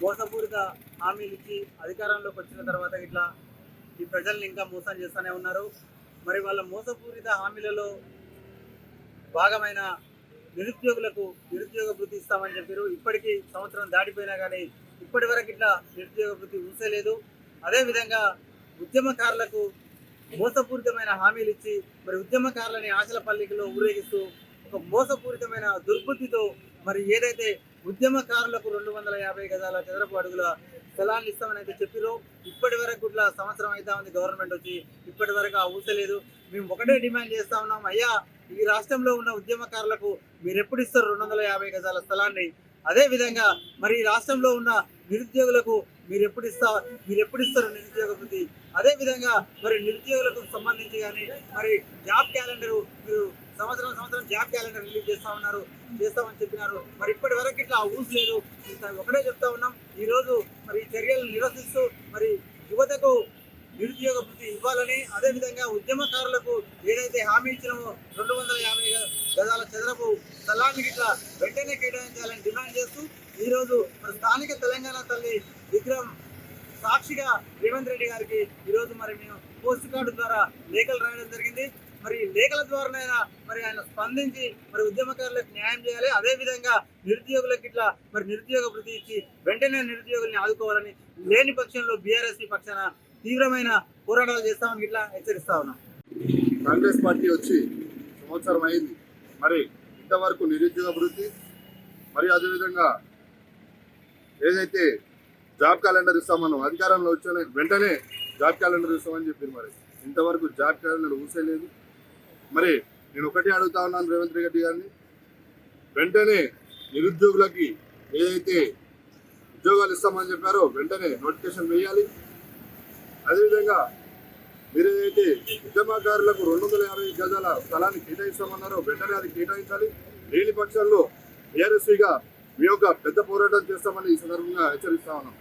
మోసపూరిత హామీలు ఇచ్చి అధికారంలోకి వచ్చిన తర్వాత ఇట్లా ఈ ప్రజల్ని ఇంకా మోసం చేస్తూనే ఉన్నారు. మరి వాళ్ళ మోసపూరిత హామీలలో భాగమైన నిరుద్యోగులకు నిరుద్యోగ వృత్తి ఇస్తామని చెప్పారు. ఇప్పటికీ సంవత్సరం దాటిపోయినా కానీ ఇప్పటి వరకు ఇట్లా నిరుద్యోగ వృత్తి ఊసేలేదు. అదేవిధంగా ఉద్యమకారులకు మోసపూరితమైన హామీలు ఇచ్చి మరి ఉద్యమకారులని ఆశల పల్లికలో ఊరేగిస్తూ ఒక మోసపూరితమైన దుర్బుద్ధితో మరి ఏదైతే ఉద్యమకారులకు 250 గజాల చదరపు అడుగుల స్థలాన్ని ఇస్తామని అయితే చెప్పారో ఇప్పటి వరకు ఇట్లా సంవత్సరం అయితే ఉంది గవర్నమెంట్ వచ్చి ఇప్పటి వరకు ఆ ఊసలేదు. మేము ఒకటే డిమాండ్ చేస్తా ఉన్నాం, అయ్యా ఈ రాష్ట్రంలో ఉన్న ఉద్యమకారులకు మీరు ఎప్పుడు ఇస్తారు 250 గజాల స్థలాన్ని? అదే విధంగా మరి ఈ రాష్ట్రంలో ఉన్న నిరుద్యోగులకు మీరు ఎప్పుడు ఇస్తారు నిరుద్యోగ వృత్తి? అదే విధంగా మరి నిరుద్యోగులకు సంబంధించి కానీ మరి జాబ్ క్యాలెండర్ మీరు సంవత్సరం జాబ్ క్యాలెండర్ రిలీజ్ చేస్తామని చెప్పినారు. మరి ఇప్పటి వరకు ఇట్లా ఊసు లేదు. ఒకటే చెప్తా ఉన్నాం, ఈ రోజు మరి ఈ చర్యలను నిరసిస్తూ మరి యువతకు నిరుద్యోగ వృత్తి ఇవ్వాలని, అదేవిధంగా ఉద్యమకారులకు ఏదైతే హామీ ఇచ్చినామో 250 గజాల చదరపు స్థలాన్ని ఇట్లా వెంటనే కేటాయించాలని డిమాండ్ చేస్తూ ఈరోజు మరి స్థానిక తెలంగాణ తల్లి విగ్రహం సాక్షిగా రేవంత్ రెడ్డి గారికి ఈరోజు మరి మేము పోస్ట్ కార్డు ద్వారా లేఖలు రాయడం జరిగింది. మరి లేఖల ద్వారానైనా మరి ఆయన స్పందించి మరి ఉద్యమకారులకు న్యాయం చేయాలి. అదేవిధంగా నిరుద్యోగులకు ఇట్లా మరి నిరుద్యోగ వృత్తి ఇచ్చి వెంటనే నిరుద్యోగుల్ని ఆదుకోవాలని, లేని పక్షంలో బీఆర్ఎస్ పక్షాన తీవ్రమైన పోరాటాలు చేస్తామని ఇట్లా హెచ్చరిస్తా ఉన్నాం. కాంగ్రెస్ పార్టీ వచ్చి సంవత్సరం అయింది, మరి ఇంతవరకు నిరుద్యోగ వృత్తి మరి అదేవిధంగా ఏదైతే జాబ్ క్యాలెండర్ ఇస్తామన్నాం అధికారంలో వచ్చిన వెంటనే జాబ్ క్యాలెండర్ ఇస్తామని చెప్పారు. మరి ఇంతవరకు జాబ్ క్యాలెండర్ ఊసేలేదు. మరి నేను ఒకటే అడుగుతా ఉన్నాను రేవంత్ రెడ్డి గారిని, వెంటనే నిరుద్యోగులకి ఏదైతే ఉద్యోగాలు ఇస్తామని చెప్పారో వెంటనే నోటిఫికేషన్ వేయాలి. అదేవిధంగా మీరు ఏదైతే ఉద్యమకారులకు 250 గజాల స్థలాన్ని కేటాయిస్తామన్నారో వెంటనే అది కేటాయించాలి. లేని పక్షంలో ఏఆర్ఎస్గా మీ యొక్క పెద్ద పోరాటం చేస్తామని ఈ సందర్భంగా హెచ్చరిస్తా ఉన్నాం.